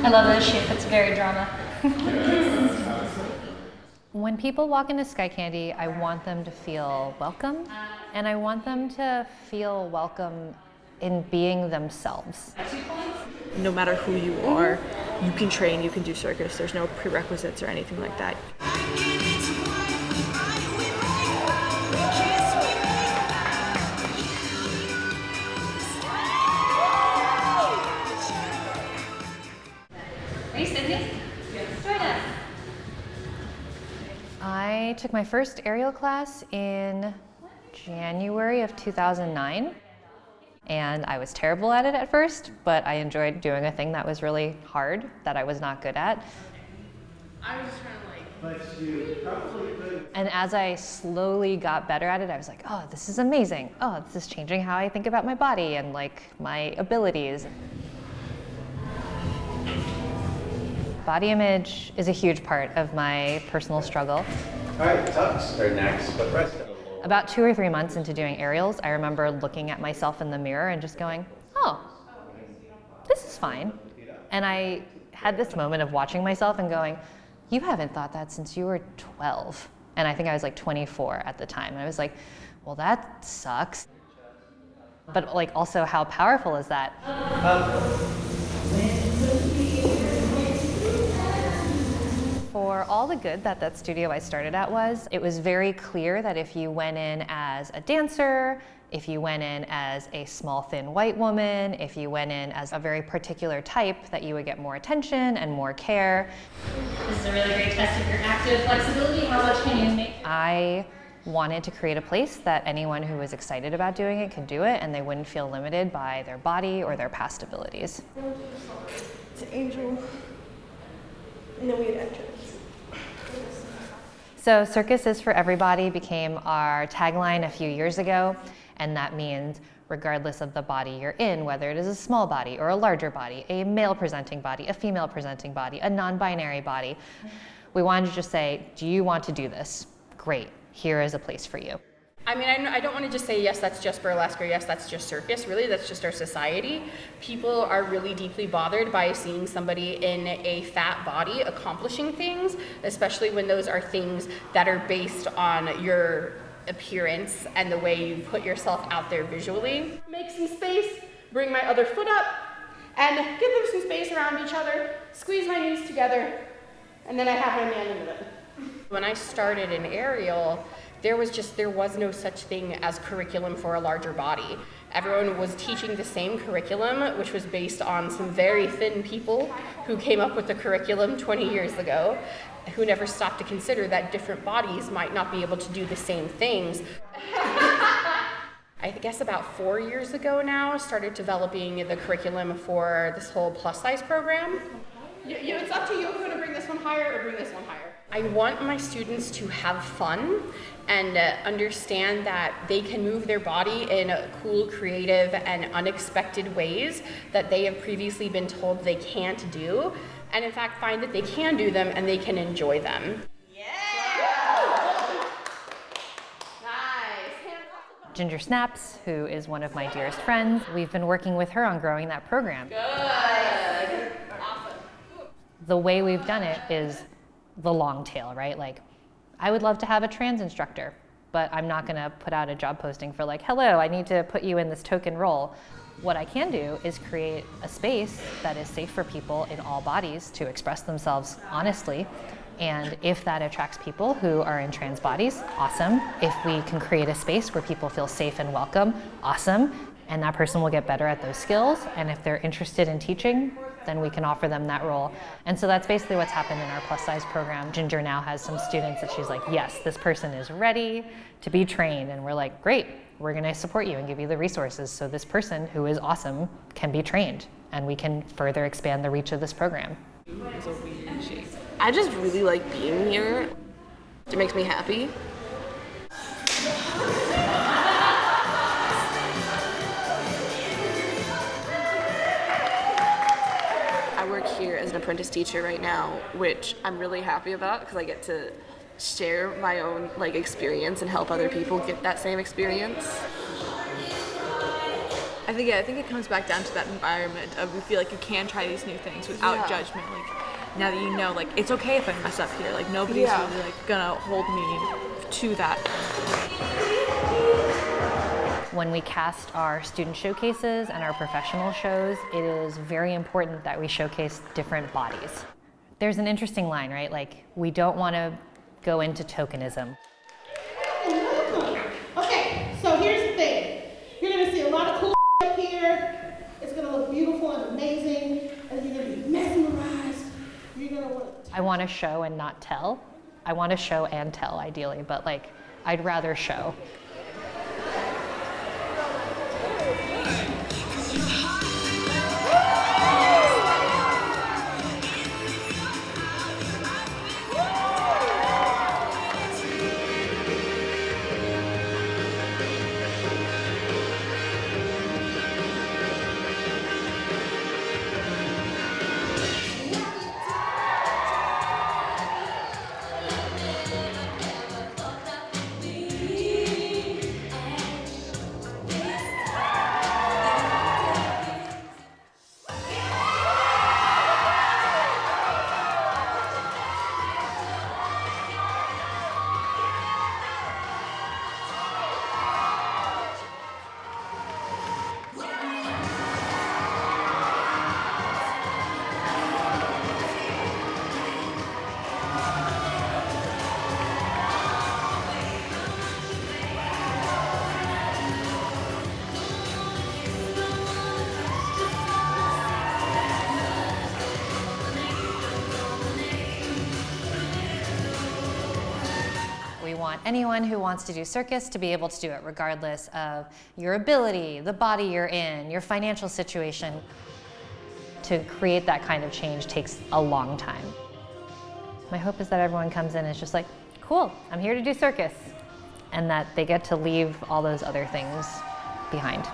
I love this shape, it's very drama. When people walk into Sky Candy, I want them to feel welcome, and I want them to feel welcome in being themselves. No matter who you are, you can train, you can do circus. There's no prerequisites or anything like that. Are you Sydney? Join us. I took my first aerial class in January of 2009, and I was terrible at it at first, but I enjoyed doing a thing that was really hard, that I was not good at. I was trying to And as I slowly got better at it, I was like, oh, this is amazing. Oh, this is changing how I think about my body and like my abilities. Body image is a huge part of my personal struggle. All right, tucks are next, but rest. About 2 or 3 months into doing aerials, I remember looking at myself in the mirror and just going, oh, this is fine. And I had this moment of watching myself and going, you haven't thought that since you were 12. And I think I was like 24 at the time. And I was like, well, that sucks. But like also how powerful is that? For all the good that that studio I started at was, it was very clear that if you went in as a dancer, if you went in as a small, thin white woman, if you went in as a very particular type, that you would get more attention and more care. This is a really great test of your active flexibility. How much can you make? I wanted to create a place that anyone who was excited about doing it could do it, and they wouldn't feel limited by their body or their past abilities. It's an angel. And then we had entrance. So Circus is for Everybody became our tagline a few years ago, and that means regardless of the body you're in, whether it is a small body or a larger body, a male presenting body, a female presenting body, a non-binary body, we wanted to just say, do you want to do this? Great, here is a place for you. I mean, I don't want to just say, yes, that's just burlesque, or yes, that's just circus. Really, that's just our society. People are really deeply bothered by seeing somebody in a fat body accomplishing things, especially when those are things that are based on your appearance and the way you put yourself out there visually. Make some space, bring my other foot up, and give them some space around each other, squeeze my knees together, and then I have my man in the middle. When I started in aerial, there was no such thing as curriculum for a larger body. Everyone was teaching the same curriculum, which was based on some very thin people who came up with the curriculum 20 years ago, who never stopped to consider that different bodies might not be able to do the same things. I guess about 4 years ago now, started developing the curriculum for this whole plus size program. It's up to you if you want to bring this one higher or bring this one higher. I want my students to have fun and understand that they can move their body in cool, creative, and unexpected ways that they have previously been told they can't do, and in fact find that they can do them and they can enjoy them. Ginger Snaps, who is one of my dearest friends, we've been working with her on growing that program. Good. Awesome. The way we've done it is the long tail, right? Like, I would love to have a trans instructor, but I'm not gonna put out a job posting for like, hello, I need to put you in this token role. What I can do is create a space that is safe for people in all bodies to express themselves honestly. And if that attracts people who are in trans bodies, awesome. If we can create a space where people feel safe and welcome, awesome. And that person will get better at those skills. And if they're interested in teaching, then we can offer them that role. And so that's basically what's happened in our plus size program. Ginger now has some students that she's like, yes, this person is ready to be trained. And we're like, great, we're gonna support you and give you the resources so this person who is awesome can be trained, and we can further expand the reach of this program. I just really like being here. It makes me happy. I work here as an apprentice teacher right now, which I'm really happy about because I get to share my own experience and help other people get that same experience. I think it comes back down to that environment of we feel like you can try these new things without judgment. Like now that you know, like it's okay if I mess up here. Like nobody's really like gonna hold me to that. When we cast our student showcases and our professional shows, it is very important that we showcase different bodies. There's an interesting line, right? Like, we don't want to go into tokenism. Okay, so here's the thing. You're gonna see a lot of cool up here. It's gonna look beautiful and amazing, and you're gonna be mesmerized. You're gonna want to. I want to show and not tell. I want to show and tell, ideally, but like, I'd rather show. We want anyone who wants to do circus to be able to do it, regardless of your ability, the body you're in, your financial situation. To create that kind of change takes a long time. My hope is that everyone comes in and is just like, cool, I'm here to do circus, and that they get to leave all those other things behind.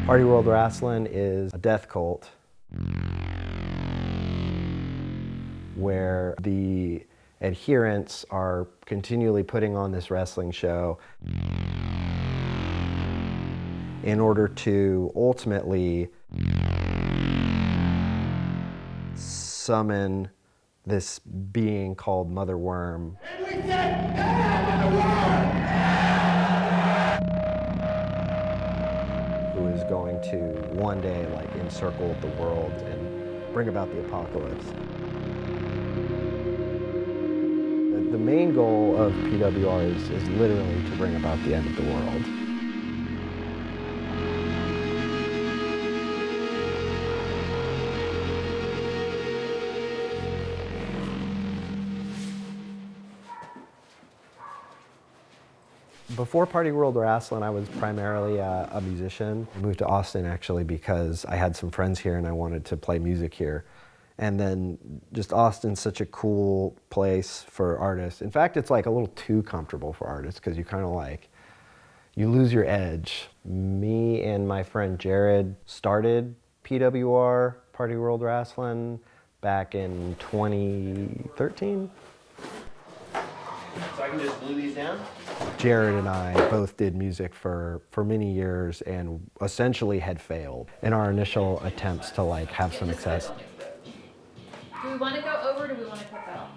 Party World Wrestling is a death cult where the adherents are continually putting on this wrestling show in order to ultimately summon this being called Mother Worm. And we said, Mother Worm! Who is going to one day like encircle the world and bring about the apocalypse. The main goal of PWR is literally to bring about the end of the world. Before Party World Wrestling, I was primarily a musician. I moved to Austin actually because I had some friends here and I wanted to play music here. And then just Austin's such a cool place for artists. In fact, it's like a little too comfortable for artists because you kind of like, you lose your edge. Me and my friend Jared started PWR, Party World Wrestling, back in 2013. So I can just glue these down? Jared and I both did music for many years and essentially had failed in our initial attempts to like have some success. Do we want to go over or do we want to cut that off?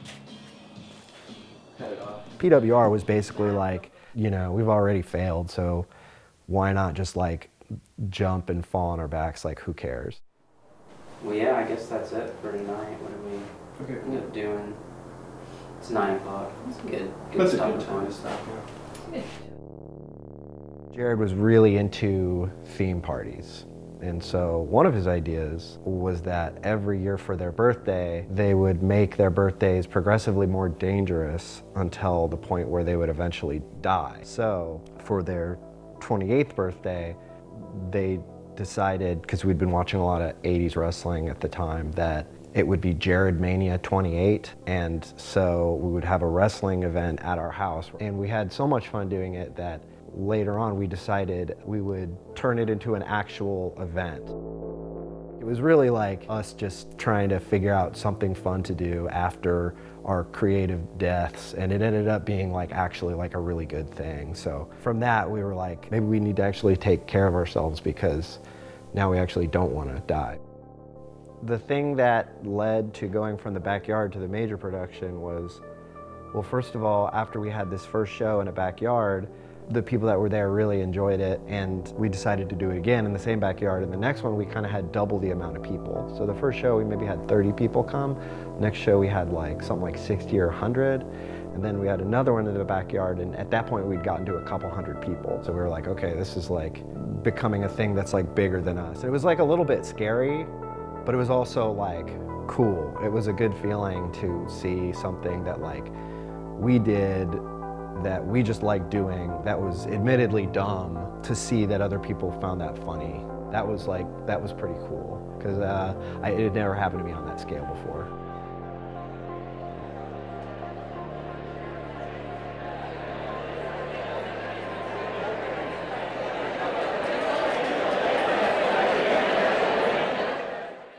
Cut it off. PWR was basically like, you know, we've already failed, so why not just like jump and fall on our backs, like who cares? Well, yeah, I guess that's it for tonight. What are we end up doing? It's 9 o'clock. It's good That's a stop good time time. to stop, yeah. Jared was really into theme parties. And so one of his ideas was that every year for their birthday, they would make their birthdays progressively more dangerous until the point where they would eventually die. So for their 28th birthday, they decided, because we'd been watching a lot of 80s wrestling at the time, that it would be Jared Mania 28. And so we would have a wrestling event at our house. And we had so much fun doing it that later on we decided we would turn it into an actual event. It was really like us just trying to figure out something fun to do after our creative deaths, and it ended up being like actually like a really good thing. So from that we were like, maybe we need to actually take care of ourselves because now we actually don't want to die. The thing that led to going from the backyard to the major production was, well, first of all, after we had this first show in a backyard, the people that were there really enjoyed it, and we decided to do it again in the same backyard. And the next one, we kind of had double the amount of people. So the first show, we maybe had 30 people come. Next show, we had like something like 60 or 100. And then we had another one in the backyard, and at that point, we'd gotten to a couple hundred people. So we were like, okay, this is like becoming a thing that's like bigger than us. And it was like a little bit scary, but it was also like cool. It was a good feeling to see something that like we did that we just liked doing, that was admittedly dumb, to see that other people found that funny. That was pretty cool, because it had never happened to me on that scale before.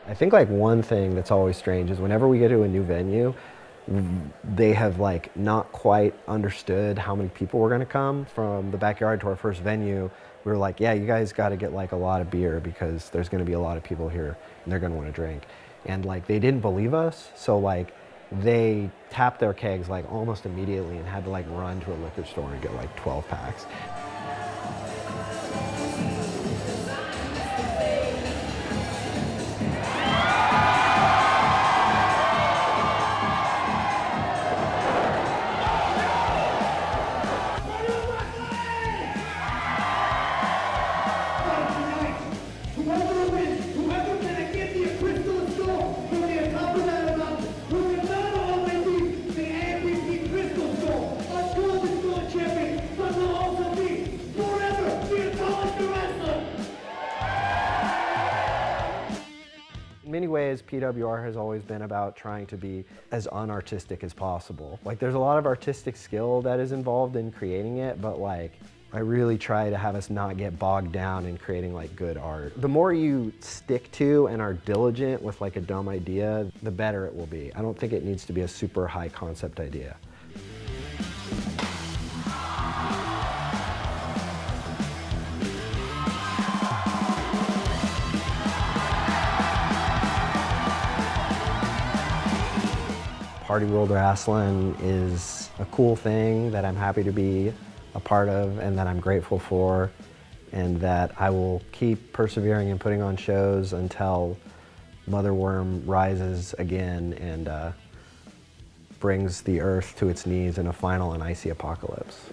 I think like one thing that's always strange is whenever we get to a new venue, they have like not quite understood how many people were gonna come. From the backyard to our first venue, we were like, yeah, you guys gotta get like a lot of beer because there's gonna be a lot of people here and they're gonna wanna drink. And like they didn't believe us, so like they tapped their kegs like almost immediately and had to like run to a liquor store and get like 12 packs. In many ways, PWR has always been about trying to be as unartistic as possible. Like, there's a lot of artistic skill that is involved in creating it, but like, I really try to have us not get bogged down in creating like good art. The more you stick to and are diligent with like a dumb idea, the better it will be. I don't think it needs to be a super high concept idea. Party World Wrestling is a cool thing that I'm happy to be a part of and that I'm grateful for, and that I will keep persevering and putting on shows until Mother Worm rises again and brings the earth to its knees in a final and icy apocalypse.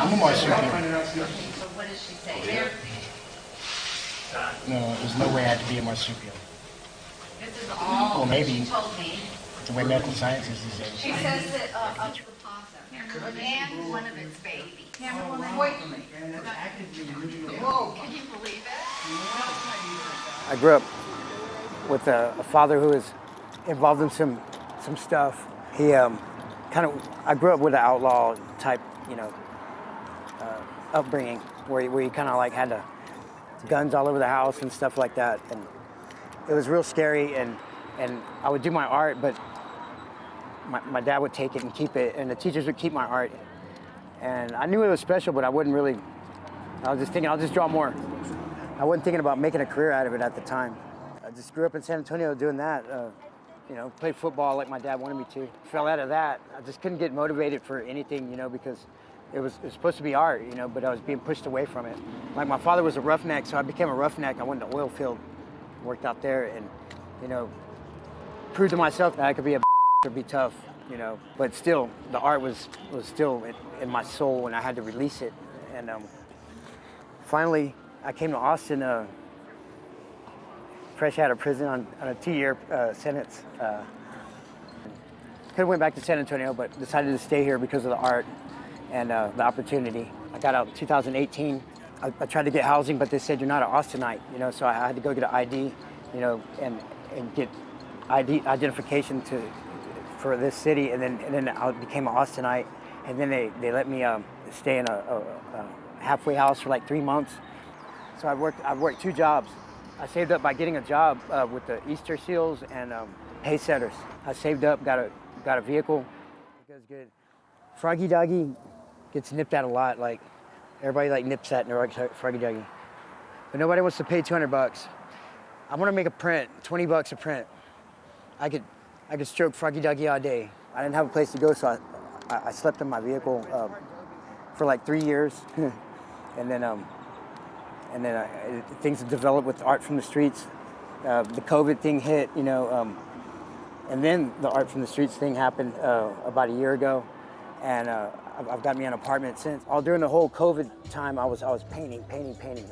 I'm a marsupial. What did she say? No, there's no way I had to be a marsupial. This is all Well, maybe. she told me. The way medical science is these days. She says that of the possum and one of its babies. Wait a minute. Whoa, can you believe it? I grew up with a father who was involved in some stuff. He I grew up with an outlaw type, upbringing where you kind of like had guns all over the house and stuff like that, and it was real scary. And I would do my art, but my dad would take it and keep it, and the teachers would keep my art. And I knew it was special, but I wasn't really, I was just thinking, I'll just draw more. I wasn't thinking about making a career out of it at the time. I just grew up in San Antonio doing that. You know, played football like my dad wanted me to. Fell out of that. I just couldn't get motivated for anything, you know, because it was supposed to be art, you know, but I was being pushed away from it. Like my father was a roughneck, so I became a roughneck. I went to the oil field, worked out there, and, you know, proved to myself that I could be a or be tough, you know. But still, the art was still in my soul, and I had to release it. And finally, I came to Austin fresh out of prison on a 2-year sentence. Could have went back to San Antonio, but decided to stay here because of the art and the opportunity. I got out in 2018. I tried to get housing, but they said you're not an Austinite, you know, so I had to go get an ID, you know, and get ID identification for this city, and then I became an Austinite, and then they let me stay in a halfway house for like 3 months. So I worked 2 jobs. I saved up by getting a job with the Easter Seals and hay setters. I saved up, got a vehicle. It goes good. Froggy Doggy gets nipped at a lot. Like everybody like nips at Froggy Doggy, but nobody wants to pay $200. I want to make a print, $20 a print. I could stroke Froggy Doggy all day. I didn't have a place to go, so I slept in my vehicle for like 3 years, and then things developed with art from the streets. The COVID thing hit, you know, and then the art from the streets thing happened about a year ago, and I've got me an apartment since. All during the whole COVID time, I was painting.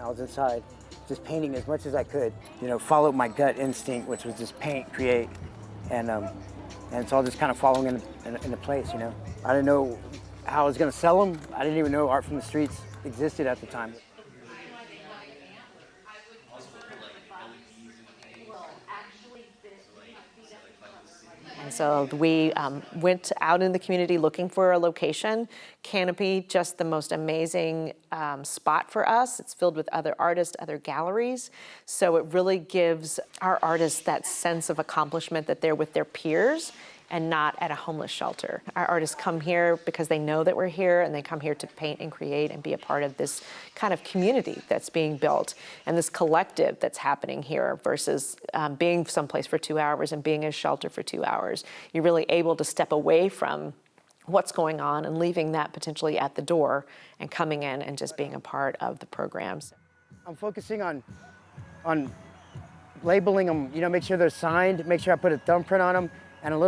I was inside, just painting as much as I could. You know, followed my gut instinct, which was just paint, create, and it's all just kind of falling into place. You know, I didn't know how I was going to sell them. I didn't even know art from the streets existed at the time. And so we went out in the community looking for a location. Canopy, just the most amazing spot for us. It's filled with other artists, other galleries. So it really gives our artists that sense of accomplishment that they're with their peers and not at a homeless shelter. Our artists come here because they know that we're here, and they come here to paint and create and be a part of this kind of community that's being built and this collective that's happening here versus being someplace for 2 hours and being in a shelter for 2 hours. You're really able to step away from what's going on and leaving that potentially at the door and coming in and just being a part of the programs. I'm focusing on labeling them, you know, make sure they're signed, make sure I put a thumbprint on them, and a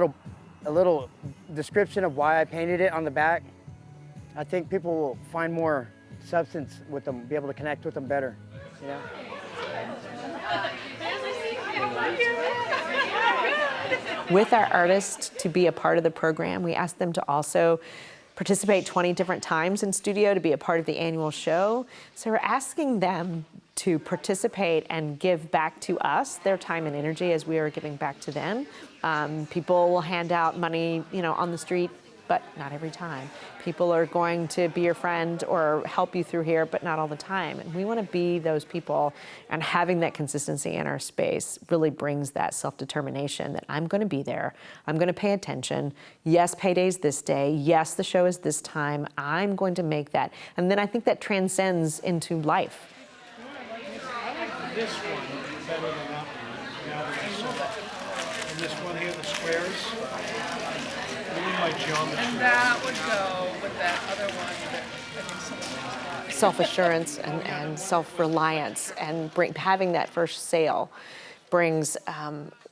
little description of why I painted it on the back. I think people will find more substance with them, be able to connect with them better, you know? With our artists to be a part of the program, we asked them to also participate 20 different times in studio to be a part of the annual show. So we're asking them to participate and give back to us their time and energy as we are giving back to them. People will hand out money, you know, on the street, but not every time. People are going to be your friend or help you through here, but not all the time. And we want to be those people, and having that consistency in our space really brings that self-determination that I'm going to be there. I'm going to pay attention. Yes, payday's this day. Yes, the show is this time. I'm going to make that. And then I think that transcends into life. This one better than that one. Now that I saw that. And this one here, the squares. My geometry. And that would go with that other one that I think someone else got. Self-assurance and self-reliance, and having that first sale brings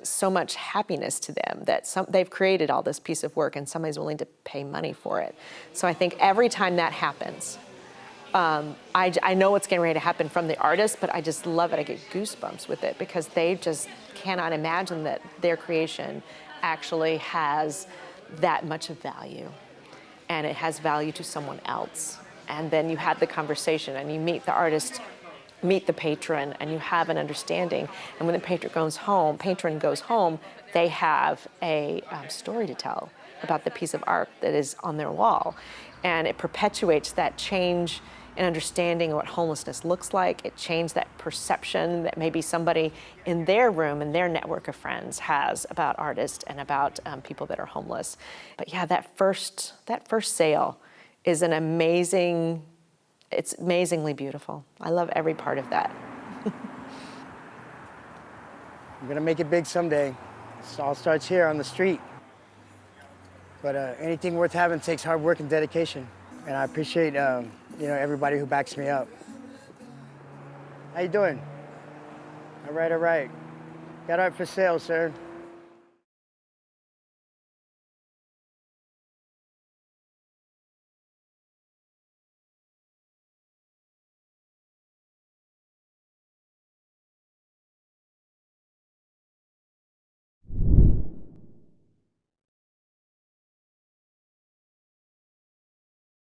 so much happiness to them that they've created all this piece of work and somebody's willing to pay money for it. So I think every time that happens, I know what's getting ready to happen from the artist, but I just love it. I get goosebumps with it because they just cannot imagine that their creation actually has that much of value, and it has value to someone else. And then you have the conversation and you meet the artist, meet the patron, and you have an understanding. And when the patron goes home, they have a story to tell about the piece of art that is on their wall. And it perpetuates that change and understanding what homelessness looks like. It changed that perception that maybe somebody in their room and their network of friends has about artists and about people that are homeless. But yeah, that first sale is an amazing, it's amazingly beautiful. I love every part of that. I'm gonna make it big someday. It all starts here on the street. But anything worth having takes hard work and dedication. And I appreciate everybody who backs me up. How you doing? All right. Got art for sale, sir.